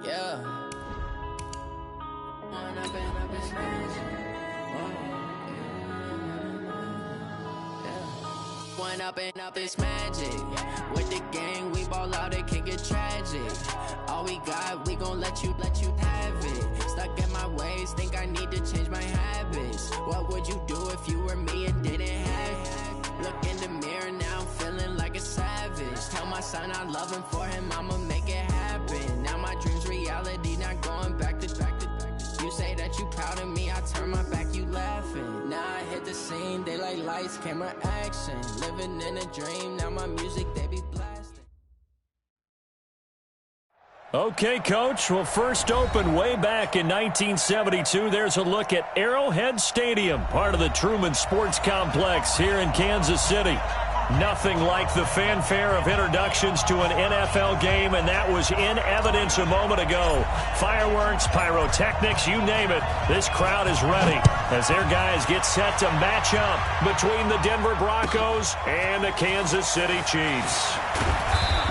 Yeah. One up and up is magic. With the gang, we ball out, it can get tragic. All we got, we gon' let you have it. Stuck in my ways, think I need to change my habits. What would you do if you were me and didn't have it? Look in the mirror, now I'm feeling like a savage. Tell my son I love him, for him I'ma make it happen. Now my dream's reality, not going back to. You say that you proud of me, I turn my back, you laughing. Now I hit the scene, they like lights, camera, action. Living in a dream, now my music, they be blasting. Okay, Coach, well, first opened way back in 1972. There's a look at Arrowhead Stadium, part of the Truman Sports Complex here in Kansas City. Nothing like the fanfare of introductions to an NFL game, and that was in evidence a moment ago. Fireworks, pyrotechnics, you name it. This crowd is ready as their guys get set to match up between the Denver Broncos and the Kansas City Chiefs.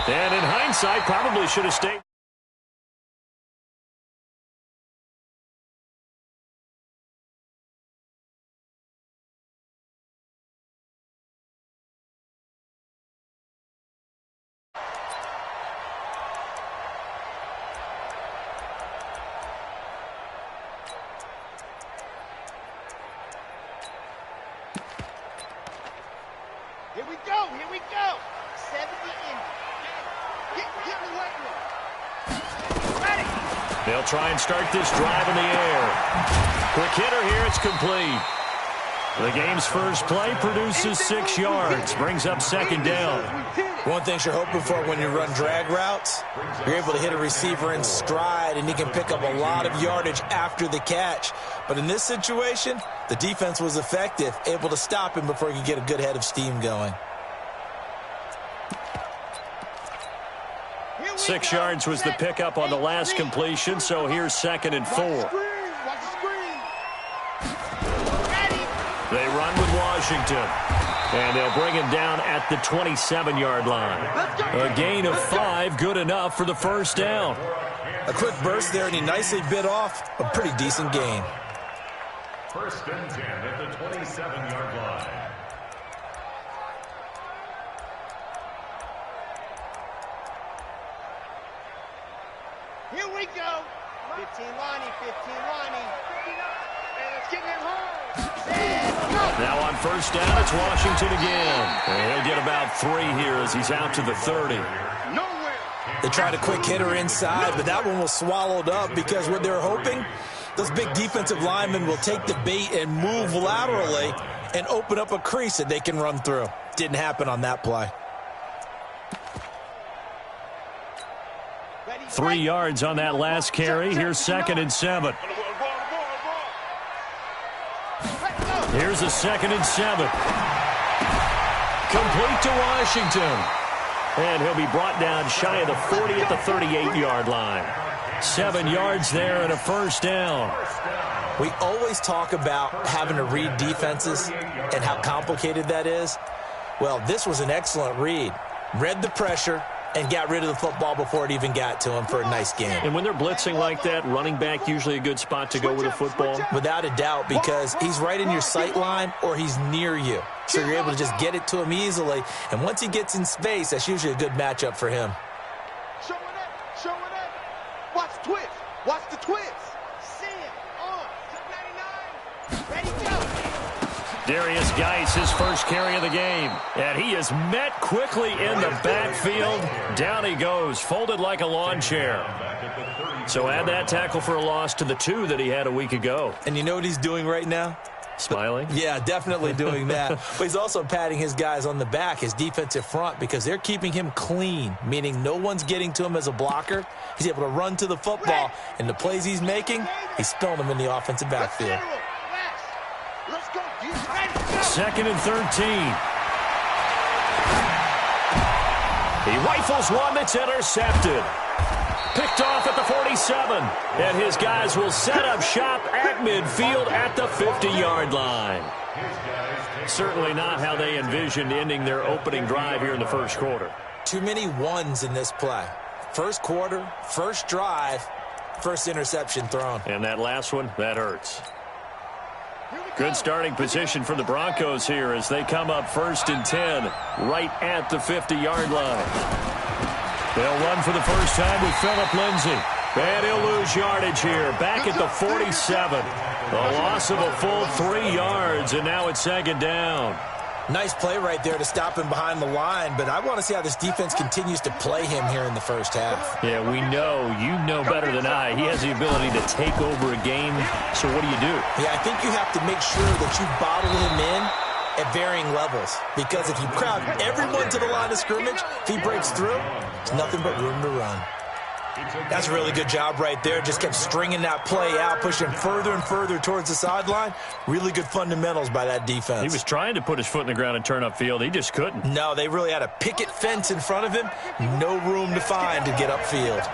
And in hindsight, probably should have stayed. Here we go. 70 in. Get in the weight room. Ready. They'll try and start this drive in the air. Quick hitter here, it's complete. The game's first play produces 6 yards, brings up second down. One thing you're hoping for when you run drag routes, you're able to hit a receiver in stride, and he can pick up a lot of yardage after the catch. But in this situation, the defense was effective, able to stop him before he could get a good head of steam going. 6 yards was the pickup on the last completion, so here's 2nd and 4. They run with Washington, and they'll bring him down at the 27-yard line. A gain of 5, good enough for the first down. A quick burst there, and he nicely bit off a pretty decent gain. 1st and 10 at the 27-yard line. Here we go. 15 Lonnie, 15 Lonnie. And it's getting him home. Now on first down, it's Washington again. And he'll get about 3 here as he's out to the 30. Nowhere. They tried a quick hitter inside, but that one was swallowed up because what they're hoping, those big defensive linemen will take the bait and move laterally and open up a crease that they can run through. Didn't happen on that play. 3 yards on that last carry. Here's 2nd and 7. Here's a 2nd and 7. Complete to Washington. And he'll be brought down shy of the 40 at the 38-yard line. 7 yards there and a first down. We always talk about having to read defenses and how complicated that is. Well, this was an excellent read. Read the pressure and got rid of the football before it even got to him for a nice game. And when they're blitzing like that, running back usually a good spot to go with a football? Without a doubt, because he's right in your sight line or he's near you. So you're able to just get it to him easily. And once he gets in space, that's usually a good matchup for him. Show it up. Show it up. Watch the twist. Watch the twist. Sam on. 99. Ready, go. Darius Geis, his first carry of the game. And he is met quickly in the backfield. Down he goes, folded like a lawn chair. So add that tackle for a loss to the 2 that he had a week ago. And you know what he's doing right now? Smiling? Yeah, definitely doing that. But he's also patting his guys on the back, his defensive front, because they're keeping him clean, meaning no one's getting to him as a blocker. He's able to run to the football, and the plays he's making, he's spilling them in the offensive backfield. Let's go. 2nd and 13. He rifles one that's intercepted. Picked off at the 47. And his guys will set up shop at midfield at the 50-yard line. Certainly not how they envisioned ending their opening drive here in the first quarter. Too many ones in this play. First quarter, first drive, first interception thrown. And that last one, that hurts. Good starting position for the Broncos here as they come up 1st and 10 right at the 50-yard line. They'll run for the first time with Phillip Lindsay. And he'll lose yardage here, back at the 47. A loss of a full 3 yards, and now it's 2nd down. Nice play right there to stop him behind the line, but I want to see how this defense continues to play him here in the first half. Yeah, we know, you know better than I, he has the ability to take over a game, so what do you do? Yeah, I think you have to make sure that you bottle him in at varying levels, because if you crowd everyone to the line of scrimmage, if he breaks through, there's nothing but room to run. That's a really good job right there. Just kept stringing that play out, pushing further and further towards the sideline. Really good fundamentals by that defense. He was trying to put his foot in the ground and turn upfield. He just couldn't. No, they really had a picket fence in front of him. No room to find to get upfield.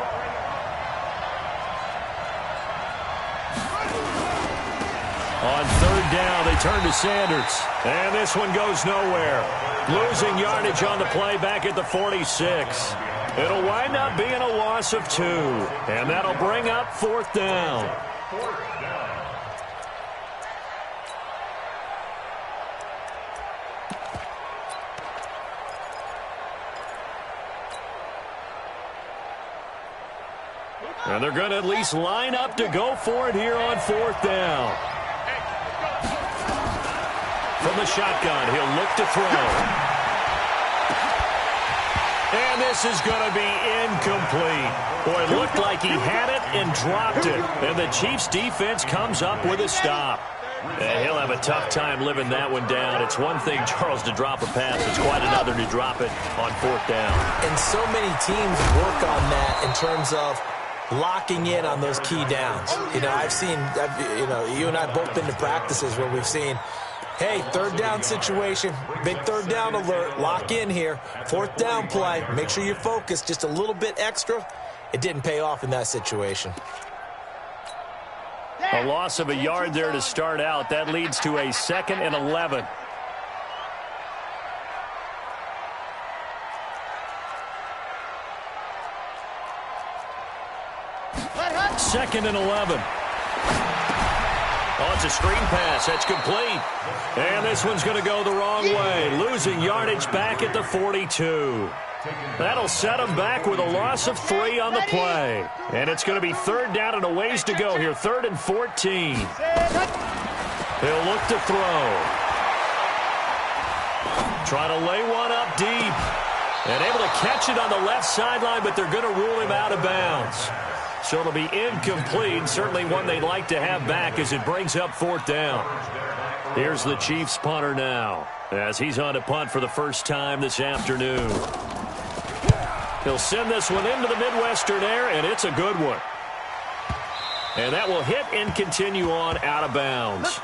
On 3rd down, they turn to Sanders. And this one goes nowhere. Losing yardage on the play back at the 46. It'll wind up being a loss of 2. And that'll bring up 4th down. And they're going to at least line up to go for it here on 4th down. From the shotgun, he'll look to throw. And this is going to be incomplete. Boy, it looked like he had it and dropped it. And the Chiefs' defense comes up with a stop. He'll have a tough time living that one down. It's one thing, Charles, to drop a pass. It's quite another to drop it on 4th down. And so many teams work on that in terms of locking in on those key downs. You know, you and I both been to practices where we've seen, hey, 3rd down situation, big 3rd down alert, lock in here, 4th down play, make sure you're focused just a little bit extra. It didn't pay off in that situation. A loss of a yard there to start out. That leads to a 2nd and 11. Second and 11. Oh, it's a screen pass. That's complete. And this one's going to go the wrong way. Losing yardage back at the 42. That'll set him back with a loss of 3 on the play. And it's going to be 3rd down and a ways to go here. 3rd and 14. He'll look to throw. Trying to lay one up deep. And able to catch it on the left sideline, but they're going to rule him out of bounds. So it'll be incomplete. Certainly one they'd like to have back as it brings up 4th down. Here's the Chiefs punter now as he's on to punt for the first time this afternoon. He'll send this one into the Midwestern air, and it's a good one. And that will hit and continue on out of bounds.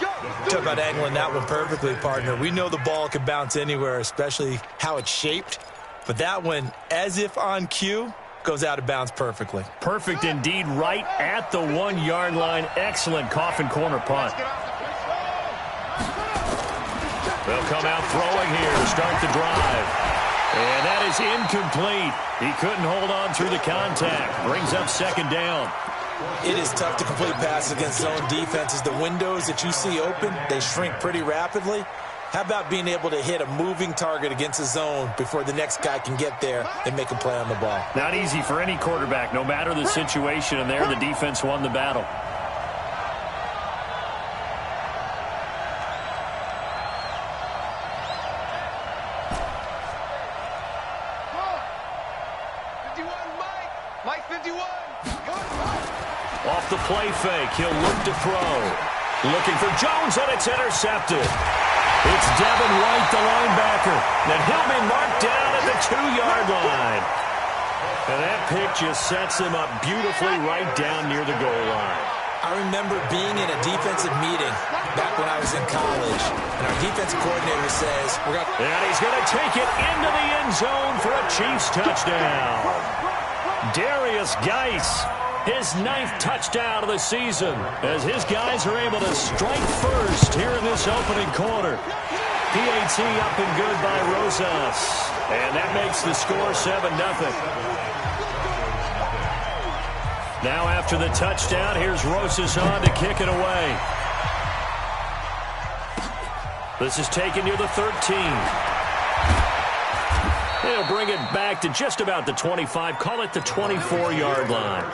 Talk about angling that one perfectly, partner. We know the ball can bounce anywhere, especially how it's shaped. But that one, as if on cue, goes out of bounds perfectly. Perfect indeed, right at the 1-yard line. Excellent coffin corner punt. They'll come out throwing here to start the drive. And that is incomplete. He couldn't hold on through the contact. Brings up 2nd down. It is tough to complete passes against zone defenses. The windows that you see open, they shrink pretty rapidly. How about being able to hit a moving target against a zone before the next guy can get there and make a play on the ball? Not easy for any quarterback, no matter the situation, and there the defense won the battle. Mike 51. Off the play fake, he'll look to throw. Looking for Jones, and it's intercepted. It's Devin White, the linebacker. Then he'll be marked down at the 2-yard line. And that pick just sets him up beautifully right down near the goal line. I remember being in a defensive meeting back when I was in college, and our defensive coordinator says, and he's going to take it into the end zone for a Chiefs touchdown. Darius Geis, his 9th touchdown of the season, as his guys are able to strike first here in this opening quarter. PAT up and good by Rosas, and that makes the score 7-0. Now after the touchdown, here's Rosas on to kick it away. This is taken near the 13. They'll bring it back to just about the 25. Call it the 24-yard line.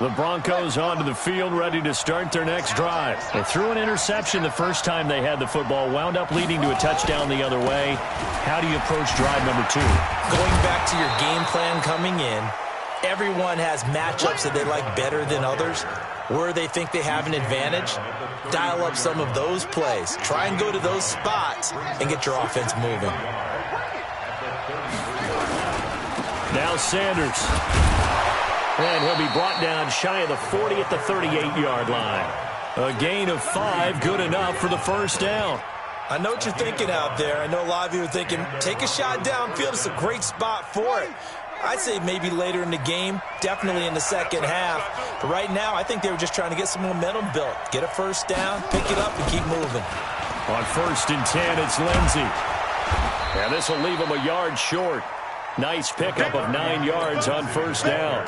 The Broncos onto the field, ready to start their next drive. They threw an interception the first time they had the football, wound up leading to a touchdown the other way. How do you approach drive number 2? Going back to your game plan coming in, everyone has matchups that they like better than others. Where they think they have an advantage, dial up some of those plays. Try and go to those spots and get your offense moving. Now Sanders. And he'll be brought down shy of the 40 at the 38-yard line. A gain of 5, good enough for the first down. I know what you're thinking out there. I know a lot of you are thinking, take a shot downfield. It's a great spot for it. I'd say maybe later in the game, definitely in the second half. But right now, I think they were just trying to get some momentum built. Get a first down, pick it up, and keep moving. On 1st and 10, it's Lindsey. And this will leave him a yard short. Nice pickup of 9 yards on first down.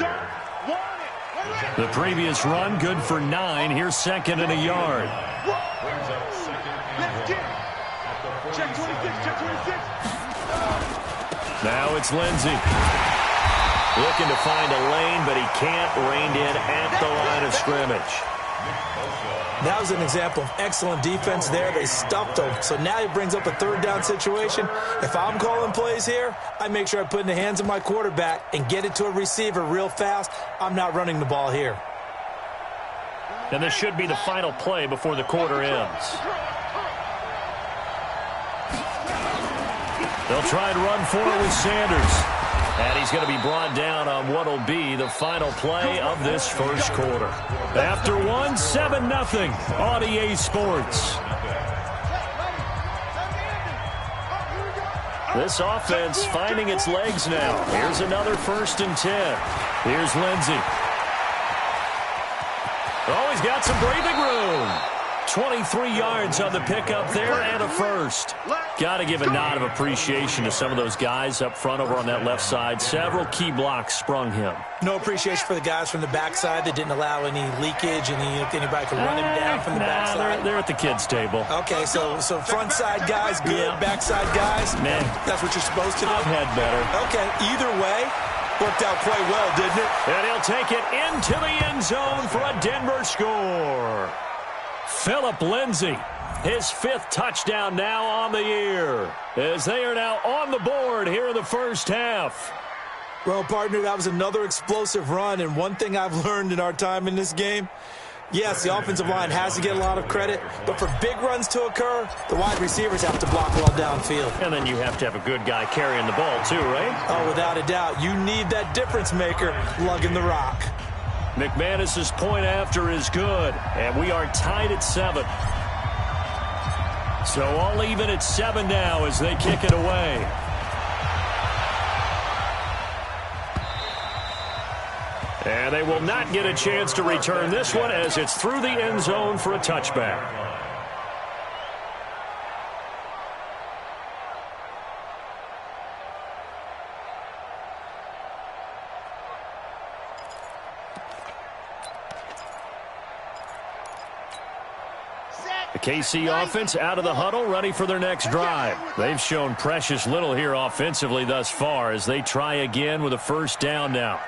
The previous run, good for 9. Here's 2nd and a yard. Check 26, check 26. Now it's Lindsey. Looking to find a lane, but he can't. Reined in at the line of scrimmage. That was an example of excellent defense there. They stuffed him. So now he brings up a 3rd down situation. If I'm calling plays here, I make sure I put it in the hands of my quarterback and get it to a receiver real fast. I'm not running the ball here. And this should be the final play before the quarter ends. They'll try and run for it with Sanders. And he's going to be brought down on what will be the final play of this first quarter. After 1, 7-0 on EA Sports. This offense finding its legs now. Here's another 1st and 10. Here's Lindsey. Oh, he's got some breathing room. 23 yards on the pickup there and a first. Got to give a nod of appreciation to some of those guys up front over on that left side. Several key blocks sprung him. No appreciation for the guys from the backside that didn't allow any leakage and anybody could run him down from the backside. They're at the kids' table. Okay, so front side guys good, yeah. Backside guys, man, that's what you're supposed to do. I've had better. Okay, either way, worked out quite well, didn't it? And he'll take it into the end zone for a Denver score. Phillip Lindsey, his 5th touchdown now on the year, as they are now on the board here in the first half. Well, partner, that was another explosive run, and one thing I've learned in our time in this game, yes, the offensive line has to get a lot of credit, but for big runs to occur, the wide receivers have to block well downfield. And then you have to have a good guy carrying the ball too, right? Oh, without a doubt. You need that difference maker lugging the rock. McManus's point after is good, and we are tied at 7. So all even at 7 now as they kick it away. And they will not get a chance to return this one as it's through the end zone for a touchback. The KC offense out of the huddle, ready for their next drive. They've shown precious little here offensively thus far as they try again with a first down now.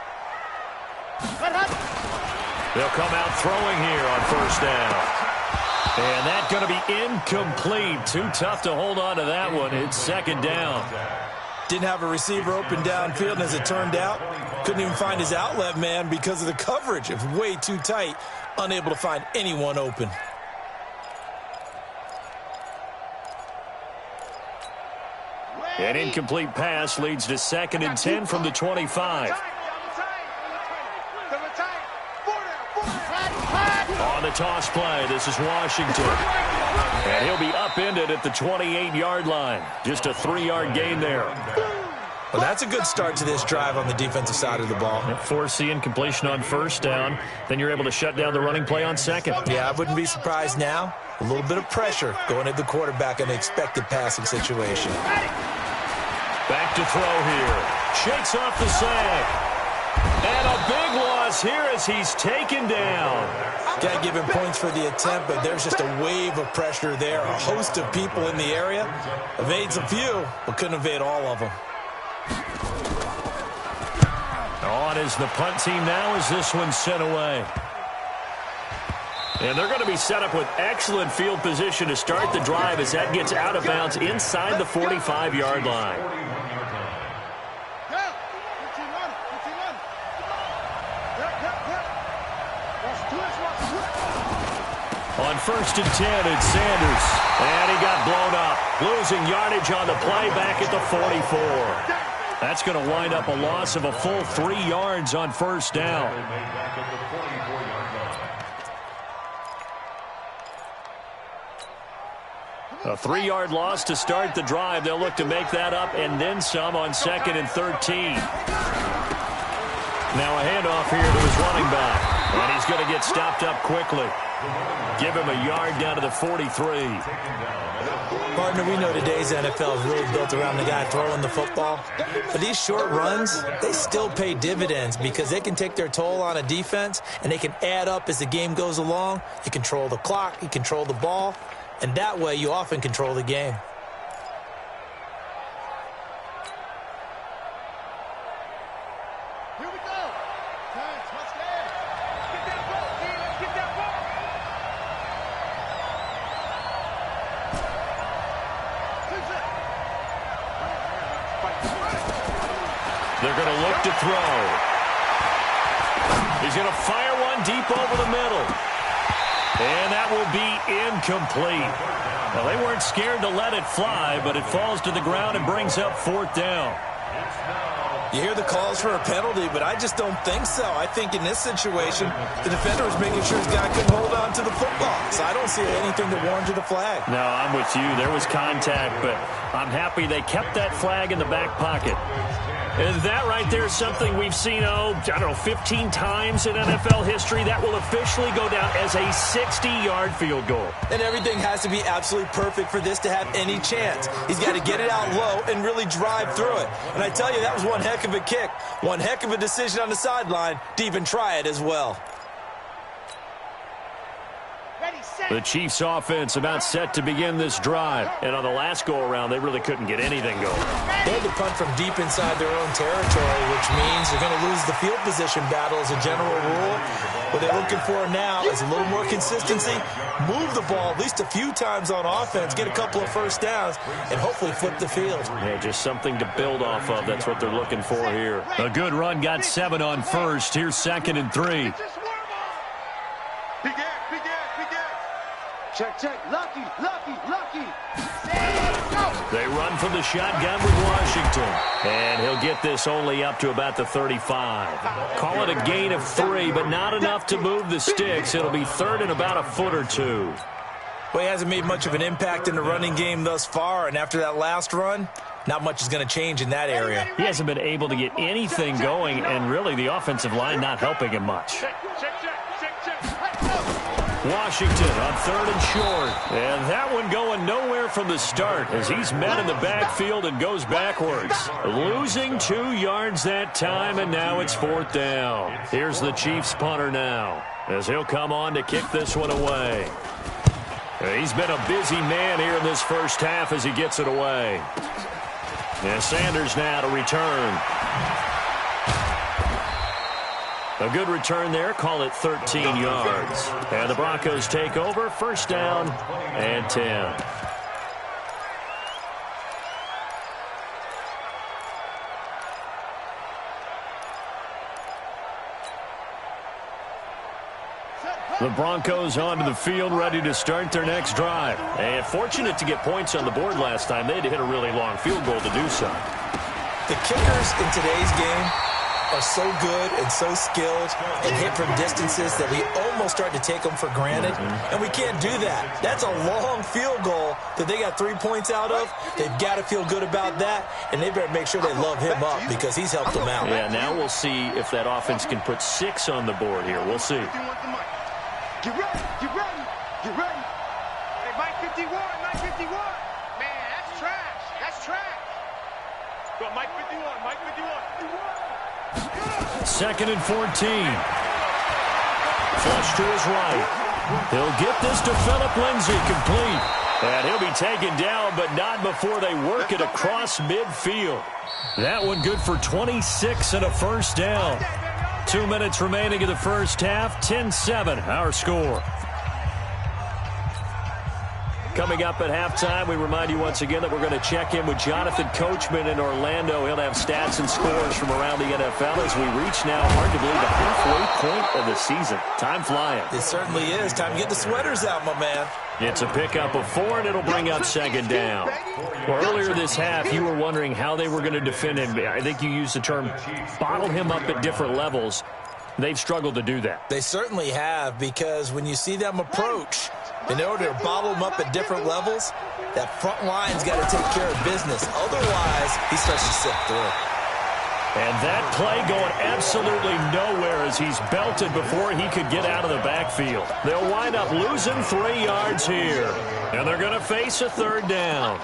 They'll come out throwing here on first down. And that's going to be incomplete. Too tough to hold on to that one. It's 2nd down. Didn't have a receiver open downfield, and as it turned out, couldn't even find his outlet man because of the coverage. It was way too tight, unable to find anyone open. An incomplete pass leads to 2nd and 10 from the 25. On the toss play, this is Washington. And he'll be upended at the 28-yard line. Just a 3-yard gain there. Well, that's a good start to this drive on the defensive side of the ball. Force the incompletion on first down. Then you're able to shut down the running play on 2nd. Yeah, I wouldn't be surprised now. A little bit of pressure going at the quarterback in an expected passing situation. Back to throw here. Shakes off the sack. And a big loss here as he's taken down. Got to give him points for the attempt, but there's just a wave of pressure there. A host of people in the area. Evades a few, but couldn't evade all of them. On is the punt team now as this one's sent away. And they're going to be set up with excellent field position to start the drive as that gets out of bounds inside the 45-yard line. On 1st and 10, it's Sanders. And he got blown up. Losing yardage on the play back at the 44. That's going to wind up a loss of a full 3 yards on 1st down. A 3-yard loss to start the drive. They'll look to make that up and then some on 2nd and 13. Now a handoff here to his running back. And he's going to get stopped up quickly. Give him a yard down to the 43. Partner, we know today's NFL is really built around the guy throwing the football. But these short runs, they still pay dividends because they can take their toll on a defense and they can add up as the game goes along. You control the clock, you control the ball, and that way you often control the game. Here we go. Touchdown. Let's get that ball, man. Let's get that ball. They're going to look to throw. He's going to fire one deep over the middle. And that will be incomplete. Well, they weren't scared to let it fly, but it falls to the ground and brings up 4th down. You hear the calls for a penalty, but I just don't think so. I think in this situation, the defender was making sure his guy couldn't hold on to the football. So I don't see anything that warranted a flag. No, I'm with you. There was contact, but I'm happy they kept that flag in the back pocket. And that right there is something we've seen, 15 times in NFL history. That will officially go down as a 60-yard field goal. And everything has to be absolutely perfect for this to have any chance. He's got to get it out low and really drive through it. And I tell you, that was one heck of a kick. One heck of a decision on the sideline to even try it as well. The Chiefs offense about set to begin this drive. And on the last go-around, they really couldn't get anything going. They had to punt from deep inside their own territory, which means they're going to lose the field position battle as a general rule. What they're looking for now is a little more consistency, move the ball at least a few times on offense, get a couple of first downs, and hopefully flip the field. Yeah, just something to build off of. That's what they're looking for here. A good run got 7 on 1st. Here's 2nd and 3. Check. Lucky. They run from the shotgun with Washington. And he'll get this only up to about the 35. Call it a gain of 3, but not enough to move the sticks. It'll be 3rd and about a foot or 2. Well, he hasn't made much of an impact in the running game thus far, and after that last run, not much is going to change in that area. He hasn't been able to get anything going, and really the offensive line not helping him much. Washington on 3rd and short. And that one going nowhere from the start as he's met in the backfield and goes backwards. Losing 2 yards that time, and now it's 4th down. Here's the Chiefs punter now as he'll come on to kick this one away. He's been a busy man here in this first half as he gets it away. And Sanders now to return. A good return there. Call it 13 yards. And the Broncos take over. 1st down and 10. The Broncos onto the field, ready to start their next drive. And fortunate to get points on the board last time. They had to hit a really long field goal to do so. The kickers in today's game are so good and so skilled and hit from distances that we almost start to take them for granted, and we can't do that. That's a long field goal that they got 3 points out of. They've got to feel good about that, and they better make sure they love him up because he's helped them out. Yeah, now we'll see if that offense can put 6 on the board here. We'll see. Get ready. Hey, Mike 51. Man, that's trash. Go, Mike 51, Mike 51. 2nd and 14. Flush to his right. He'll get this to Phillip Lindsay, complete. And he'll be taken down, but not before they work it across midfield. That one good for 26 and a first down. 2 minutes remaining in the first half. 10-7, our score. Coming up at halftime, we remind you once again that we're going to check in with Jonathan Coachman in Orlando. He'll have stats and scores from around the NFL as we reach now, hard to believe, the halfway point of the season. Time flying. It certainly is. Time to get the sweaters out, my man. It's a pickup of 4, and it'll bring up 2nd down. Well, earlier this half, you were wondering how they were going to defend him. I think you used the term bottle him up at different levels. They've struggled to do that. They certainly have, because when you see them approach, in order to bottle them up at different levels, that front line's got to take care of business. Otherwise, he starts to sift through. And that play going absolutely nowhere as he's belted before he could get out of the backfield. They'll wind up losing 3 yards here. And they're going to face a 3rd down.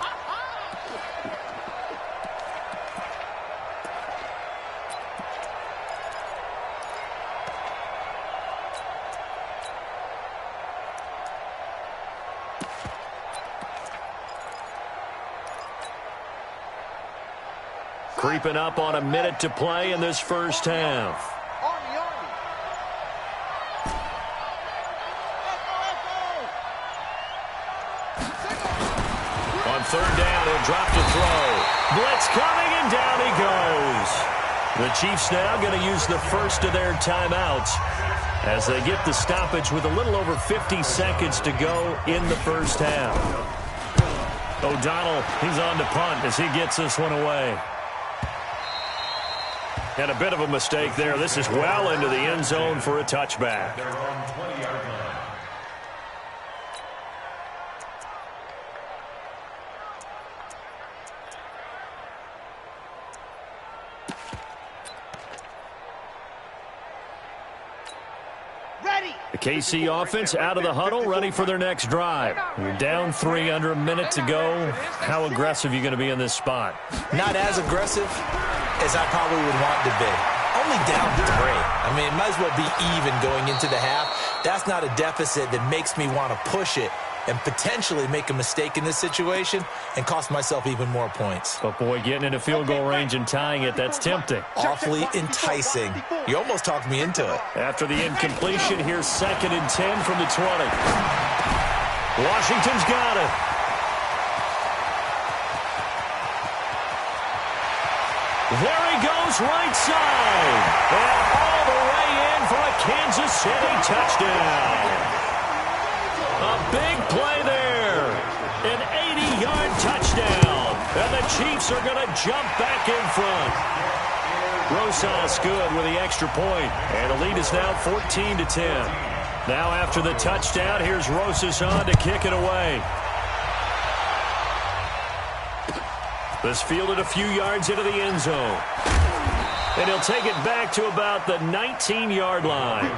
Creeping up on a minute to play in this first half. On 3rd down, he'll drop to throw. Blitz coming, and down he goes. The Chiefs now going to use the first of their timeouts as they get the stoppage with a little over 50 seconds to go in the first half. O'Donnell, he's on to punt as he gets this one away. And a bit of a mistake there. This is well into the end zone for a touchback. They're on 20-yard line. The KC offense out of the huddle, ready for their next drive. You're down 3, under a minute to go. How aggressive are you going to be in this spot? Not as aggressive as I probably would want to be. Only down 3. I mean, it might as well be even going into the half. That's not a deficit that makes me want to push it and potentially make a mistake in this situation and cost myself even more points. But, boy, getting into field goal range and tying it, that's tempting. Awfully enticing. You almost talked me into it. After the incompletion, here's 2nd and 10 from the 20. Washington's got it. There he goes, right side. And all the way in for a Kansas City touchdown. A big play there. An 80-yard touchdown. And the Chiefs are going to jump back in front. Rosas good with the extra point. And the lead is now 14-10. Now after the touchdown, here's Rosas on to kick it away. This fielded a few yards into the end zone. And he'll take it back to about the 19-yard line.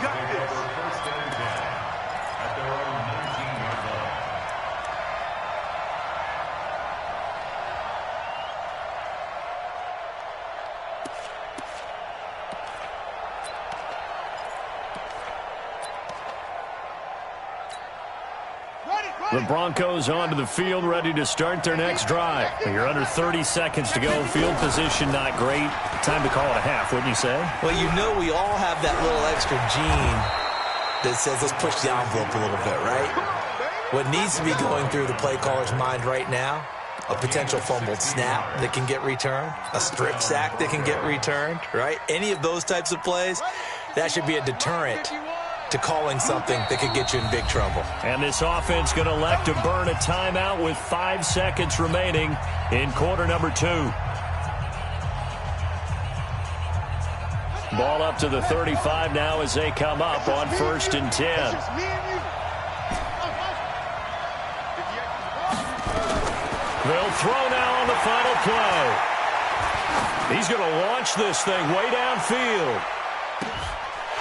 The Broncos onto the field, ready to start their next drive. You're under 30 seconds to go. Field position not great. Time to call it a half, wouldn't you say? Well, you know we all have that little extra gene that says let's push the envelope a little bit, right? What needs to be going through the play caller's mind right now, a potential fumbled snap that can get returned, a strip sack that can get returned, right? Any of those types of plays, that should be a deterrent to calling something that could get you in big trouble. And this offense going to elect to burn a timeout with 5 seconds remaining in quarter number 2. Ball up to the 35 now as they come up on 1st and 10. They'll throw now on the final play. He's going to launch this thing way downfield.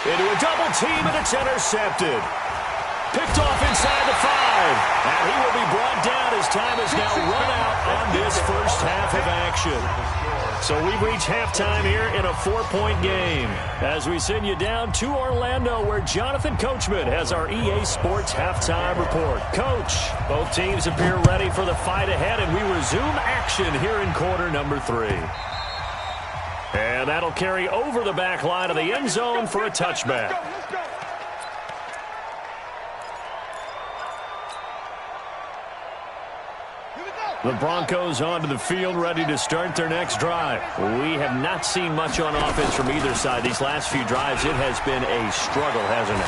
Into a double team, and it's intercepted. picked off inside the 5. And he will be brought down as time is now run out on this first half of action. So we've reached halftime here in a 4-point game as we send you down to Orlando where Jonathan Coachman has our EA Sports halftime report. Coach, both teams appear ready for the fight ahead, and we resume action here in quarter number 3. And that'll carry over the back line of the end zone for a touchback. The Broncos onto the field, ready to start their next drive. We have not seen much on offense from either side. These last few drives, it has been a struggle, hasn't it?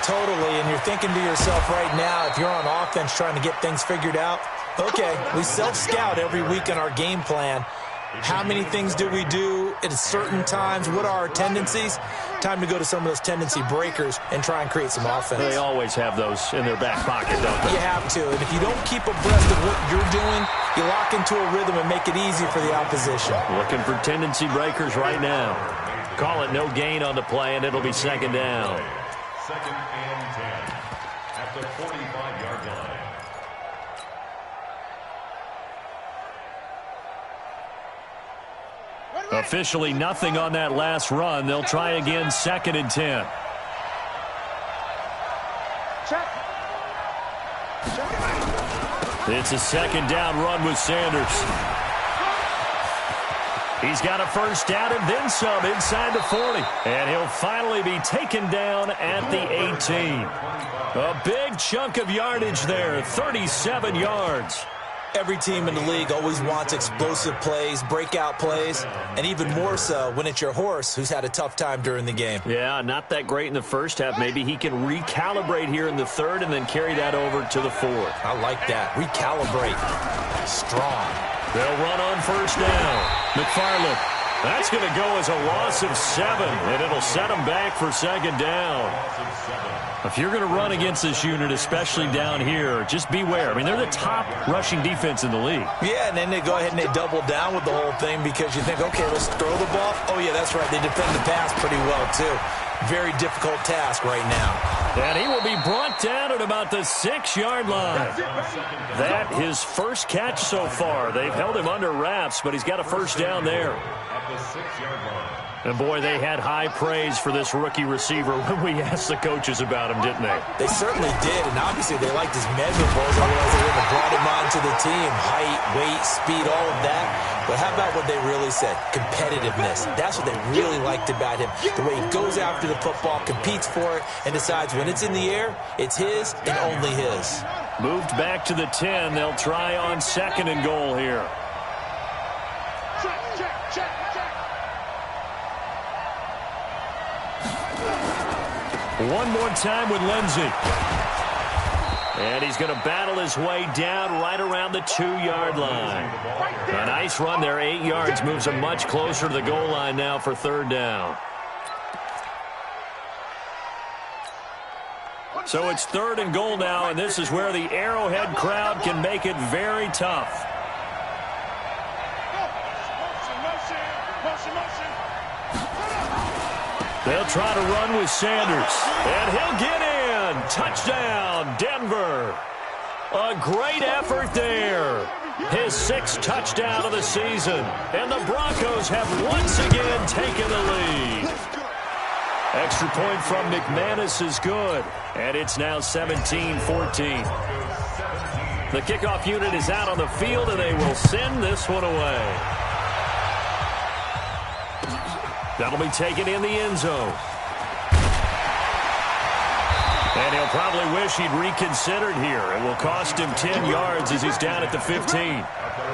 Totally, and you're thinking to yourself right now, if you're on offense trying to get things figured out, okay, we self-scout every week in our game plan. How many things do we do at certain times? What are our tendencies? Time to go to some of those tendency breakers and try and create some offense. They always have those in their back pocket, don't they? You have to. And if you don't keep abreast of what you're doing, you lock into a rhythm and make it easy for the opposition. Looking for tendency breakers right now. Call it no gain on the play, and it'll be second down. Second and 10 at the 45-yard line. Officially nothing on that last run. They'll try again, second and 10. It's a second down run with Sanders. He's got a first down and then some inside the 40. And he'll finally be taken down at the 18. A big chunk of yardage there, 37 yards. Every team in the league always wants explosive plays, breakout plays, and even more so when it's your horse who's had a tough time during the game. Yeah, not that great in the first half. Maybe he can recalibrate here in the third and then carry that over to the fourth. I like that. Recalibrate. Strong. They'll run on first down. McFarland. That's going to go as a loss of 7, and it'll set them back for second down. If you're going to run against this unit, especially down here, just beware. I mean, they're the top rushing defense in the league. Yeah, and then they go ahead and they double down with the whole thing because you think, okay, let's throw the ball. Oh, yeah, that's right. They defend the pass pretty well, too. Very difficult task right now. And he will be brought down at about the 6-yard line. That his first catch so far. They've held him under wraps, but he's got a first down there. At the 6-yard line. And, boy, they had high praise for this rookie receiver when we asked the coaches about him, didn't they? They certainly did, and obviously they liked his measurables. Otherwise they wouldn't have brought him onto the team. Height, weight, speed, all of that. But how about what they really said? Competitiveness. That's what they really liked about him. The way he goes after the football, competes for it, and decides when it's in the air, it's his and only his. Moved back to the 10. They'll try on second and goal here. One more time with Lindsey. And he's going to battle his way down right around the 2-yard line. A nice run there, 8 yards, moves him much closer to the goal line now for third down. So it's third and goal now, and this is where the Arrowhead crowd can make it very tough. They'll try to run with Sanders, and he'll get in. Touchdown, Denver. A great effort there. His 6th touchdown of the season, and the Broncos have once again taken the lead. Extra point from McManus is good, and it's now 17-14. The kickoff unit is out on the field, and they will send this one away. That'll be taken in the end zone. And he'll probably wish he'd reconsidered here. It will cost him 10 yards as he's down at the 15.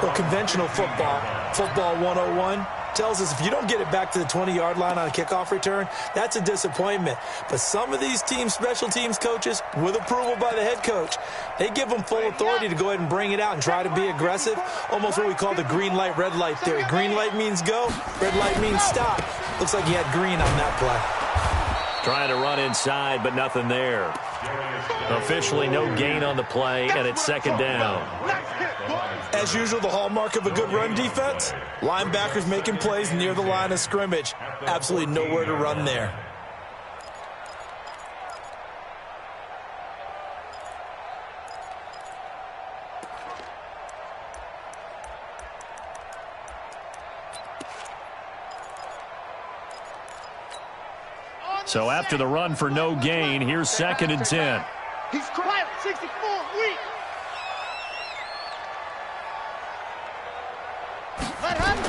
Well, conventional football 101, tells us if you don't get it back to the 20-yard line on a kickoff return, that's a disappointment. But some of these teams, special teams coaches, with approval by the head coach, they give them full authority to go ahead and bring it out and try to be aggressive. Almost what we call the green light, red light theory. Green light means go, red light means stop. Looks like he had green on that play. Trying to run inside, but nothing there. Officially no gain on the play, and it's second down. As usual, the hallmark of a good run defense, linebackers making plays near the line of scrimmage. Absolutely nowhere to run there. So after the run for no gain, here's 2nd and 10. He's crying. 64 weak.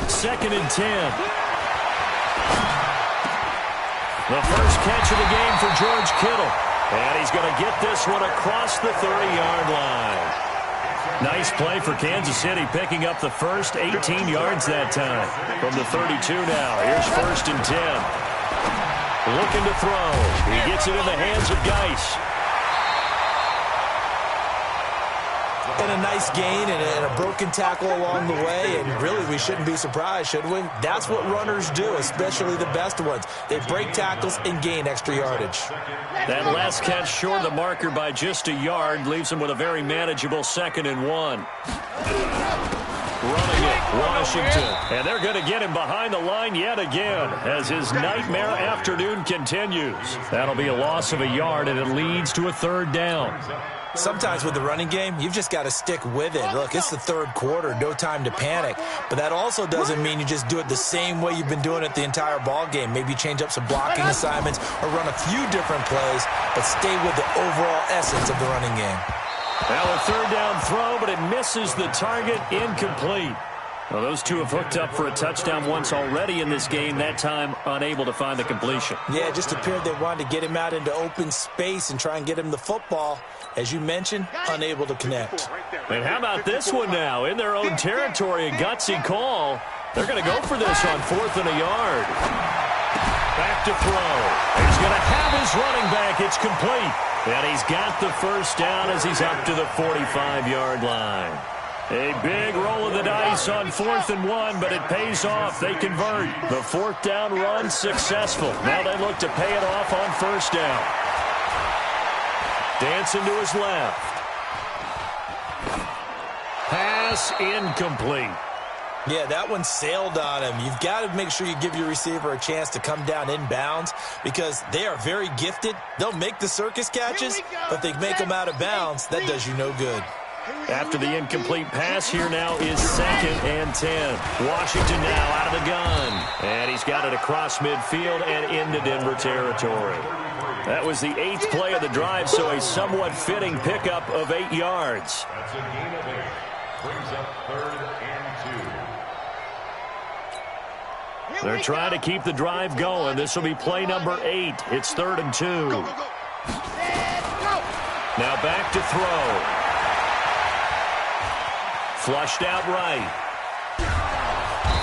Second and 10. The first catch of the game for George Kittle. And he's going to get this one across the 30-yard line. Nice play for Kansas City, picking up the first 18 yards that time. From the 32 now, here's 1st and 10. Looking to throw. He gets it in the hands of Geis. And a nice gain and a broken tackle along the way, and really we shouldn't be surprised, should we? That's what runners do, especially the best ones. They break tackles and gain extra yardage. That last catch short of the marker by just a yard leaves him with a very manageable 2nd and 1. Running it, Washington. And they're going to get him behind the line yet again as his nightmare afternoon continues. That'll be a loss of a yard, and it leads to a 3rd down. Sometimes with the running game, you've just got to stick with it. Look, it's the 3rd quarter, no time to panic. But that also doesn't mean you just do it the same way you've been doing it the entire ball game. Maybe change up some blocking assignments or run a few different plays, but stay with the overall essence of the running game. Now a 3rd down throw, but it misses the target, incomplete. Well, those two have hooked up for a touchdown once already in this game, that time unable to find the completion. Yeah, it just appeared they wanted to get him out into open space and try and get him the football. As you mentioned, unable to connect. And how about this one now? In their own territory, a gutsy call. They're going to go for this on 4th and a yard. Back to throw. He's going to have his running back. It's complete. And he's got the first down as he's up to the 45-yard line. A big roll of the dice on 4th and 1, but it pays off. They convert. The 4th down run successful. Now they look to pay it off on 1st down. Dancing to his left. Pass incomplete. Yeah, that one sailed on him. You've got to make sure you give your receiver a chance to come down inbounds because they are very gifted. They'll make the circus catches, but if they make them out of bounds, that does you no good. After the incomplete pass, here now is 2nd and 10. Washington now out of the gun. And he's got it across midfield and into Denver territory. That was the 8th play of the drive, so a somewhat fitting pickup of 8 yards. That's a gain of 8. Brings up 3rd and 2. They're trying to keep the drive going. This will be play number 8. It's 3rd and 2. Now back to throw. Flushed out right.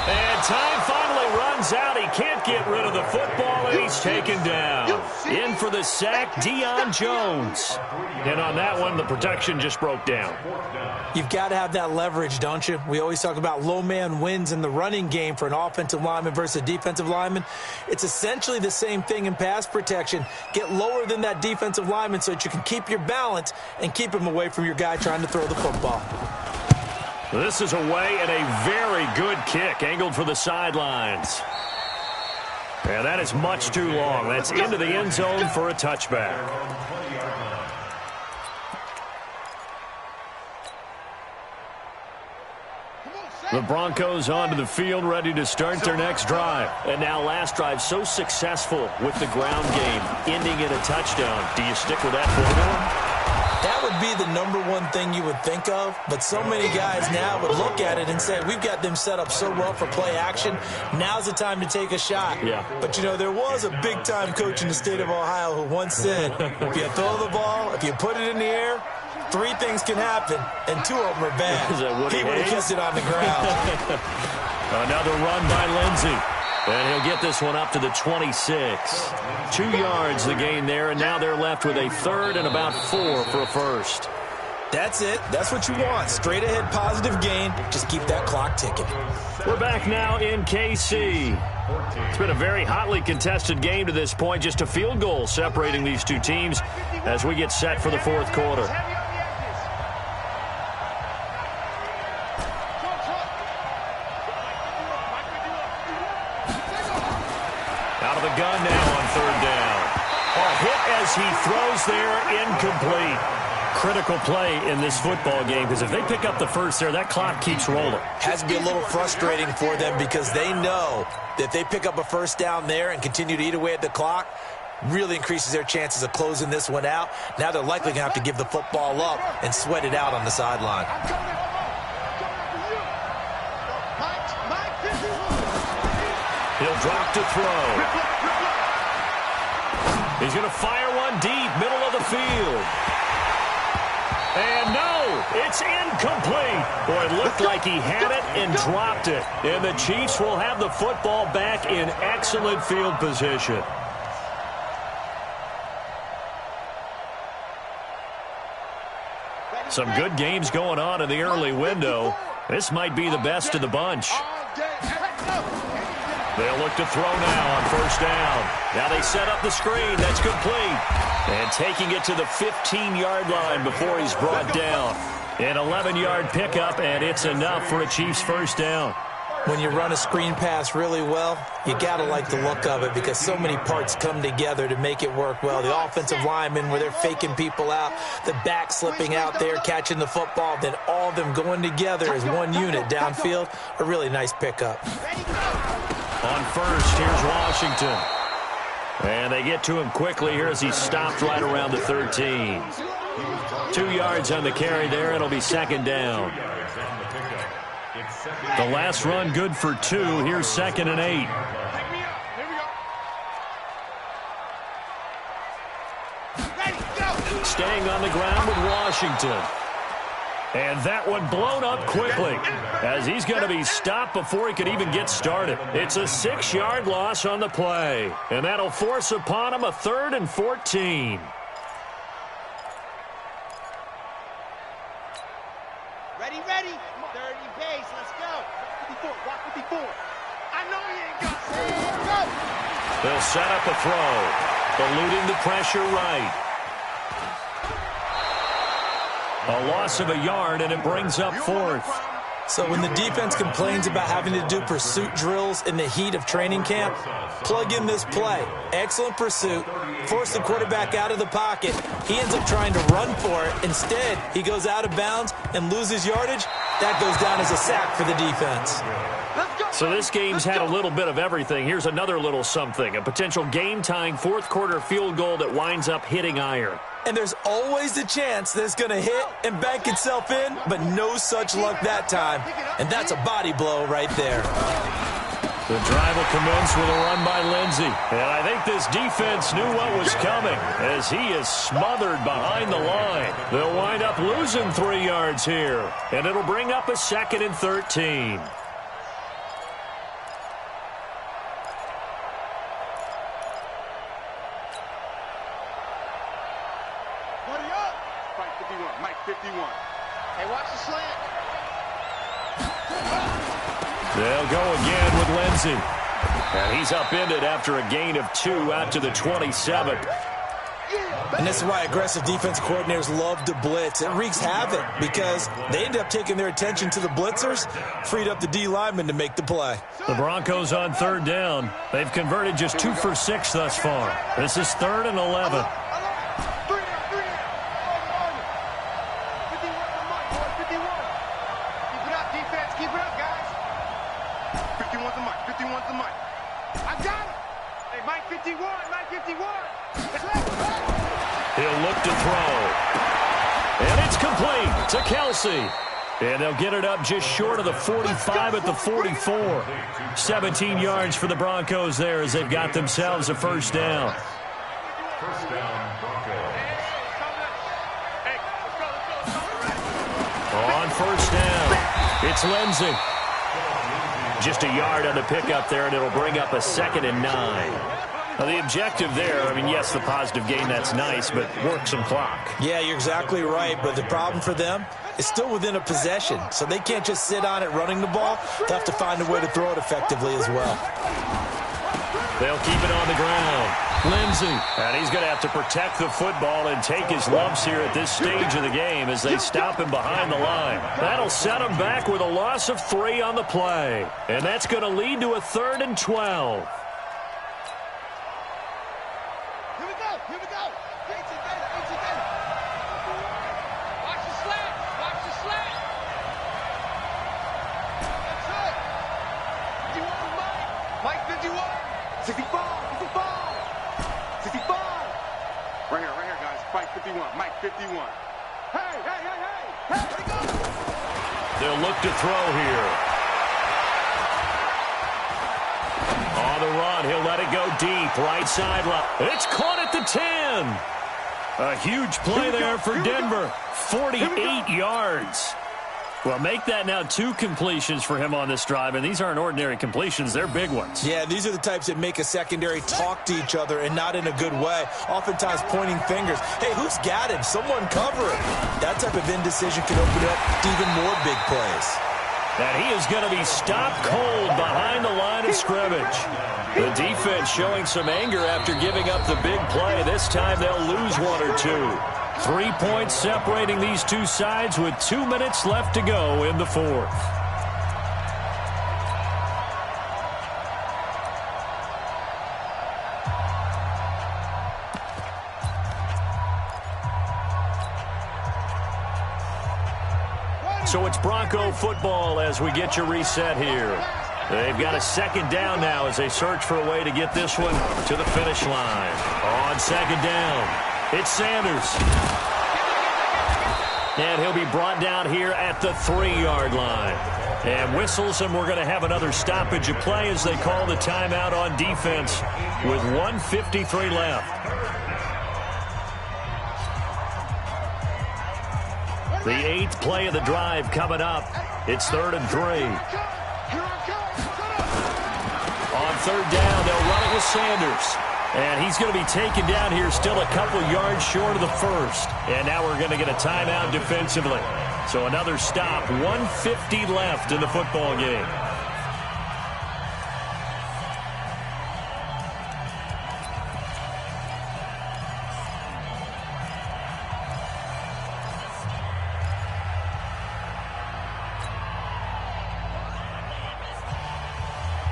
And time finally runs out. He can't get rid of the football, and he's taken down. In for the sack, Deion Jones. And on that one, the protection just broke down. You've got to have that leverage, don't you? We always talk about low man wins in the running game for an offensive lineman versus a defensive lineman. It's essentially the same thing in pass protection. Get lower than that defensive lineman so that you can keep your balance and keep him away from your guy trying to throw the football. This is away and a very good kick angled for the sidelines. And that is much too long. That's into the end zone for a touchback. The Broncos onto the field, ready to start their next drive. And now last drive so successful with the ground game, ending in a touchdown. Do you stick with that formula? That would be the #1 thing you would think of, but so many guys now would look at it and say, we've got them set up so well for play action, now's the time to take a shot. Yeah. But, you know, there was a big-time coach in the state of Ohio who once said, if you throw the ball, if you put it in the air, 3 things can happen, and 2 of them are bad. He would have kissed it on the ground. Another run by Lindsey. And he'll get this one up to the 26. 2 yards the gain there, and now they're left with a 3rd and about 4 for a first. That's it. That's what you want. Straight ahead positive gain. Just keep that clock ticking. We're back now in KC. It's been a very hotly contested game to this point. Just a field goal separating these two teams as we get set for the 4th quarter. Out of the gun now on 3rd down. A hit as he throws there, incomplete. Critical play in this football game because if they pick up the first there, that clock keeps rolling. Has to be a little frustrating for them because they know that if they pick up a first down there and continue to eat away at the clock, really increases their chances of closing this one out. Now they're likely going to have to give the football up and sweat it out on the sideline. He'll drop to throw. He's going to fire one deep, middle of the field. And no, it's incomplete. Boy, it looked like he had it and dropped it. And the Chiefs will have the football back in excellent field position. Some good games going on in the early window. This might be the best of the bunch. They'll look to throw now on first down. Now they set up the screen. That's complete. And taking it to the 15-yard line before he's brought down. An 11-yard pickup, and it's enough for a Chiefs first down. When you run a screen pass really well, you got to like the look of it because so many parts come together to make it work well. The offensive linemen, where they're faking people out, the back slipping out there, catching the football, then all of them going together as one unit downfield. A really nice pickup. On first, here's Washington. And they get to him quickly here as he stopped right around the 13. 2 yards on the carry there. It'll be second down. The last run good for 2. Here's 2nd and 8. Staying on the ground with Washington. And that one blown up quickly as he's going to be stopped before he could even get started. It's a 6-yard loss on the play. And that'll force upon him a 3rd and 14. Ready, ready. 30 pace. Let's go. 54. Walk 54. I know you ain't got it. Go. They'll set up a throw. Eluding the pressure right. A loss of a yard, and it brings up 4th. So when the defense complains about having to do pursuit drills in the heat of training camp, plug in this play. Excellent pursuit. Force the quarterback out of the pocket. He ends up trying to run for it. Instead, he goes out of bounds and loses yardage. That goes down as a sack for the defense. So this game's had a little bit of everything. Here's another little something. A potential game-tying 4th-quarter field goal that winds up hitting iron. And there's always the chance that it's going to hit and bank itself in, but no such luck that time. And that's a body blow right there. The drive will commence with a run by Lindsey. And I think this defense knew what was coming as he is smothered behind the line. They'll wind up losing 3 yards here. And it'll bring up a 2nd and 13. Mike 51. Hey, watch the slant. They'll go again with Lindsey. And he's upended after a gain of 2 out to the 27. And this is why aggressive defense coordinators love to blitz. It wreaks havoc because they end up taking their attention to the blitzers, freed up the D lineman to make the play. The Broncos on 3rd down. They've converted just 2 for 6 thus far. This is 3rd and 11. He'll look to throw. And it's complete to Kelsey. And they'll get it up just short of the 45 at the 44. 17 yards for the Broncos there as they've got themselves a first down. First down, Broncos. On first down, it's Lindsey. Just a yard on the pickup there, and it'll bring up a 2nd and 9. Now, the objective there, I mean, yes, the positive gain, that's nice, but work some clock. Yeah, you're exactly right, but the problem for them is still within a possession, so they can't just sit on it running the ball. They'll have to find a way to throw it effectively as well. They'll keep it on the ground. Lindsey, and he's going to have to protect the football and take his lumps here at this stage of the game as they stop him behind the line. That'll set him back with a loss of 3 on the play, and that's going to lead to a 3rd and 12. Mike 51. 65. 65. 65. 51. Mike 51. Hey, hey, hey, hey. Hey, here he goes. They'll look to throw here. On the run, he'll let it go deep. Right sideline. It's caught at the 10. A huge play there for Denver. 48 yards. Well, make that now 2 completions for him on this drive, and these aren't ordinary completions. They're big ones. Yeah, these are the types that make a secondary talk to each other and not in a good way. Oftentimes pointing fingers. Hey, who's got him? Someone cover it. That type of indecision can open up to even more big plays. And he is going to be stopped cold behind the line of scrimmage. The defense showing some anger after giving up the big play. This time they'll lose 1 or 2. 3 points separating these two sides with 2 minutes left to go in the fourth. So it's Bronco football as we get you reset here. They've got a second down now as they search for a way to get this one to the finish line. On second down, it's Sanders. And he'll be brought down here at the 3-yard line. And whistles, and we're going to have another stoppage of play as they call the timeout on defense with 1:53 left. The 8th play of the drive coming up. It's 3rd and 3. On 3rd down, they'll run it with Sanders. And he's going to be taken down here still a couple yards short of the first. And now we're going to get a timeout defensively. So another stop, 1:50 left in the football game.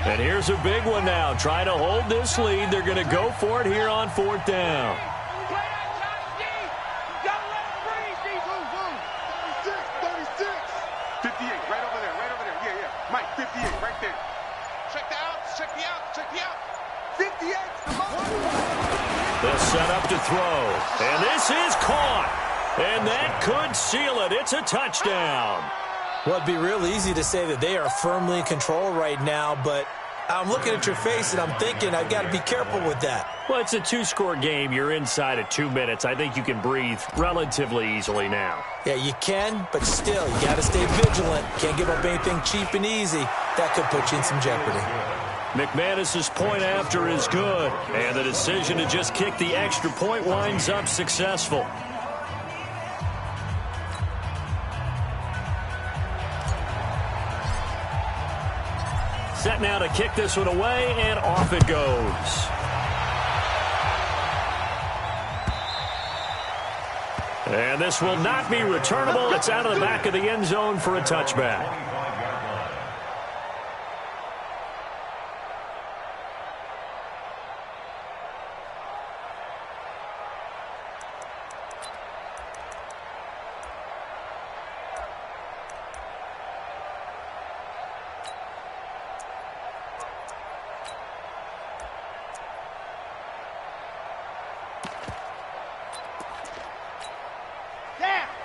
And here's a big one now. Trying to hold this lead. They're going to go for it here on 4th down. 58, right over there, right over there. Yeah, yeah. Mike, 58, right there. Check the outs, check the outs, check the outs. 58. They'll set up to throw. And this is caught. And that could seal it. It's a touchdown. Well, it'd be real easy to say that they are firmly in control right now, but I'm looking at your face and I'm thinking I've got to be careful with that. Well, it's a 2-score game. You're inside of 2 minutes. I think you can breathe relatively easily now. Yeah, you can, but still, you got to stay vigilant. Can't give up anything cheap and easy. That could put you in some jeopardy. McManus's point after is good, and the decision to just kick the extra point winds up successful. Set now to kick this one away, and off it goes. And this will not be returnable. It's out of the back of the end zone for a touchback.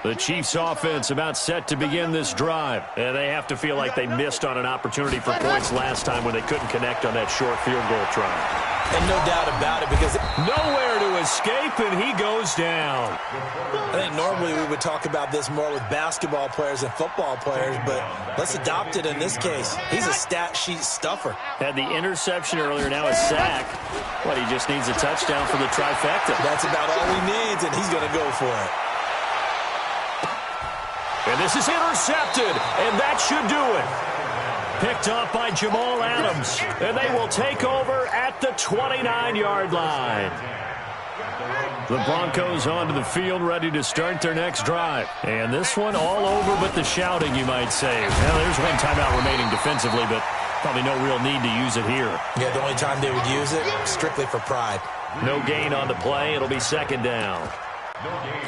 The Chiefs offense about set to begin this drive. And they have to feel like they missed on an opportunity for points last time when they couldn't connect on that short field goal try. And no doubt about it, because nowhere to escape, and he goes down. I think normally we would talk about this more with basketball players and football players, but let's adopt it in this case. He's a stat sheet stuffer. Had the interception earlier, now a sack. But he just needs a touchdown for the trifecta. That's about all he needs, and he's going to go for it. And this is intercepted, and that should do it. Picked up by Jamal Adams, and they will take over at the 29-yard line. The Broncos onto the field, ready to start their next drive. And this one all over but the shouting, you might say. Well, there's one timeout remaining defensively, but probably no real need to use it here. Yeah, the only time they would use it, strictly for pride. No gain on the play. It'll be second down.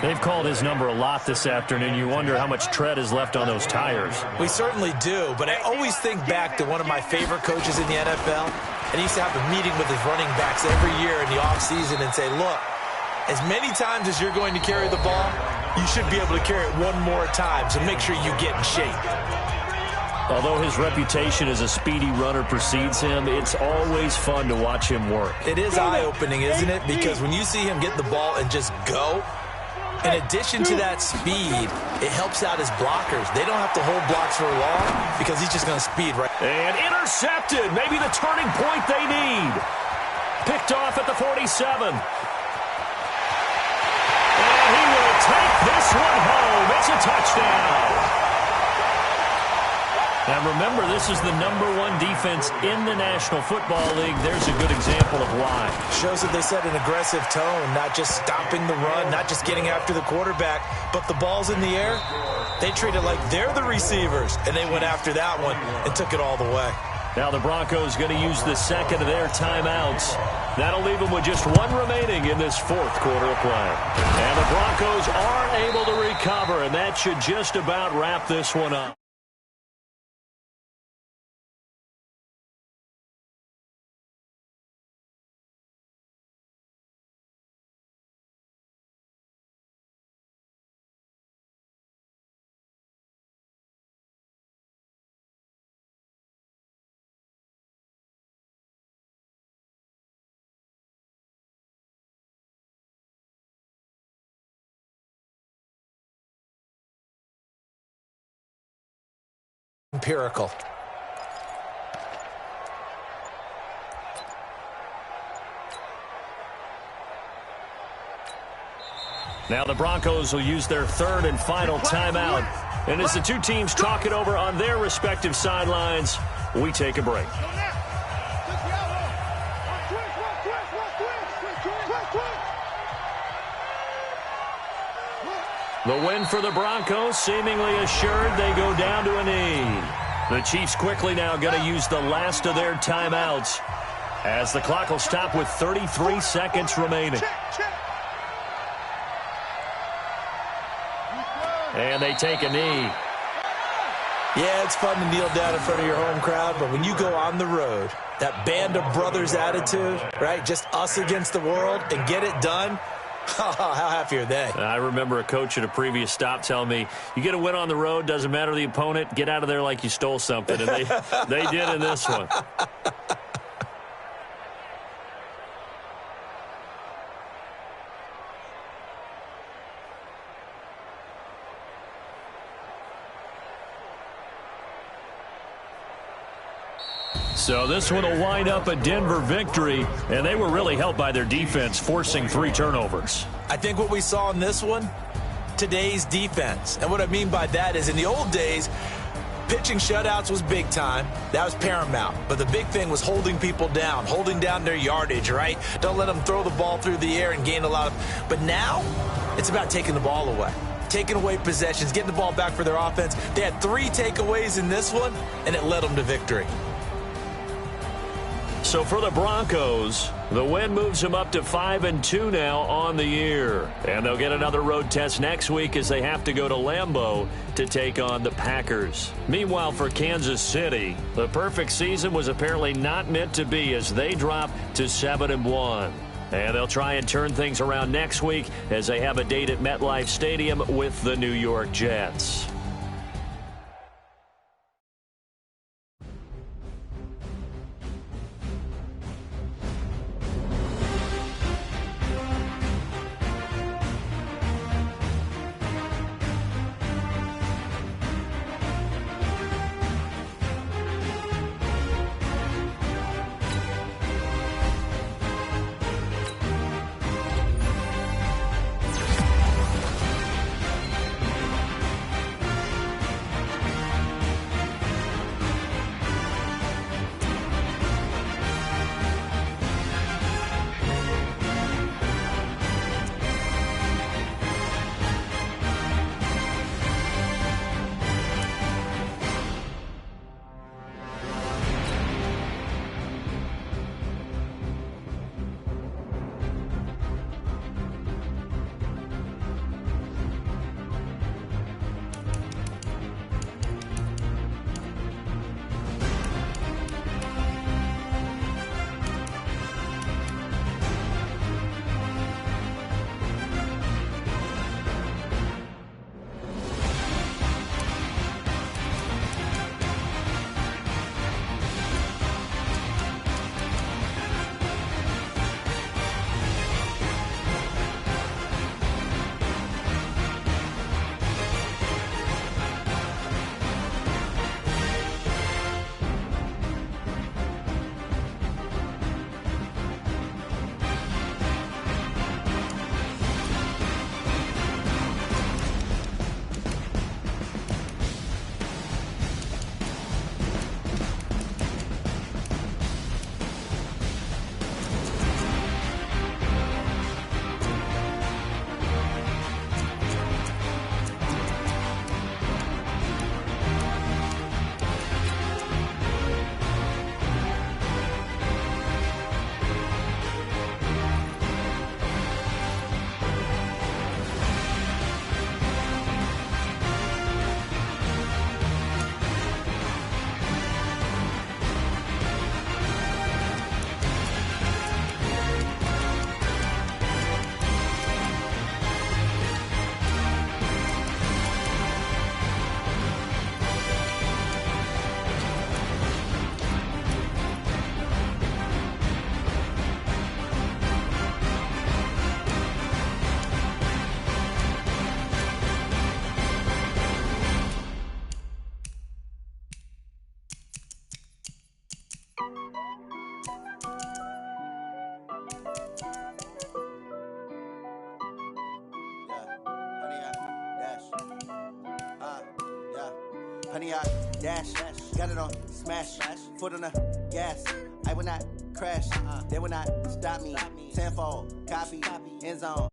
They've called his number a lot this afternoon. You wonder how much tread is left on those tires. We certainly do, but I always think back to one of my favorite coaches in the NFL, and he used to have a meeting with his running backs every year in the offseason and say, look, As many times as you're going to carry the ball, you should be able to carry it one more time, so make sure you get in shape. Although his reputation as a speedy runner precedes him, it's always fun to watch him work. It is eye-opening, isn't it? Because when you see him get the ball and just go, in addition to that speed, it helps out his blockers. They don't have to hold blocks for long because he's just going to speed right. And intercepted. Maybe the turning point they need. Picked off at the 47. And he will take this one home. It's a touchdown. And remember, this is the #1 defense in the National Football League. There's a good example of why. Shows that they set an aggressive tone, not just stopping the run, not just getting after the quarterback, but the ball's in the air. They treat it like they're the receivers, and they went after that one and took it all the way. Now the Broncos going to use the second of their timeouts. That'll leave them with just one remaining in this fourth quarter of play. And the Broncos aren't able to recover, and that should just about wrap this one up. Empirical. Now the Broncos will use their third and final timeout. And as the two teams talk it over on their respective sidelines, we take a break. The win for the Broncos, seemingly assured they go down to a knee. The Chiefs quickly now going to use the last of their timeouts as the clock will stop with 33 seconds remaining. And they take a knee. Yeah, it's fun to kneel down in front of your home crowd, but when you go on the road, that band of brothers attitude, right, just us against the world and get it done, how happy are they? I remember a coach at a previous stop telling me, you get a win on the road, doesn't matter the opponent, get out of there like you stole something. And they did in this one. So this one will wind up a Denver victory, and they were really helped by their defense, forcing 3 turnovers. I think what we saw in this one, today's defense. And what I mean by that is in the old days, pitching shutouts was big time. That was paramount. But the big thing was holding people down, holding down their yardage, right? Don't let them throw the ball through the air and gain a lot of... But now, it's about taking the ball away. Taking away possessions, getting the ball back for their offense. They had 3 takeaways in this one, and it led them to victory. So for the Broncos, the win moves them up to 5-2 now on the year. And they'll get another road test next week as they have to go to Lambeau to take on the Packers. Meanwhile, for Kansas City, the perfect season was apparently not meant to be as they drop to 7-1. And they'll try and turn things around next week as they have a date at MetLife Stadium with the New York Jets. honey, I dash, got it on smash, foot on the gas. I will not crash, they will not stop me. Tenfold, copy, end zone.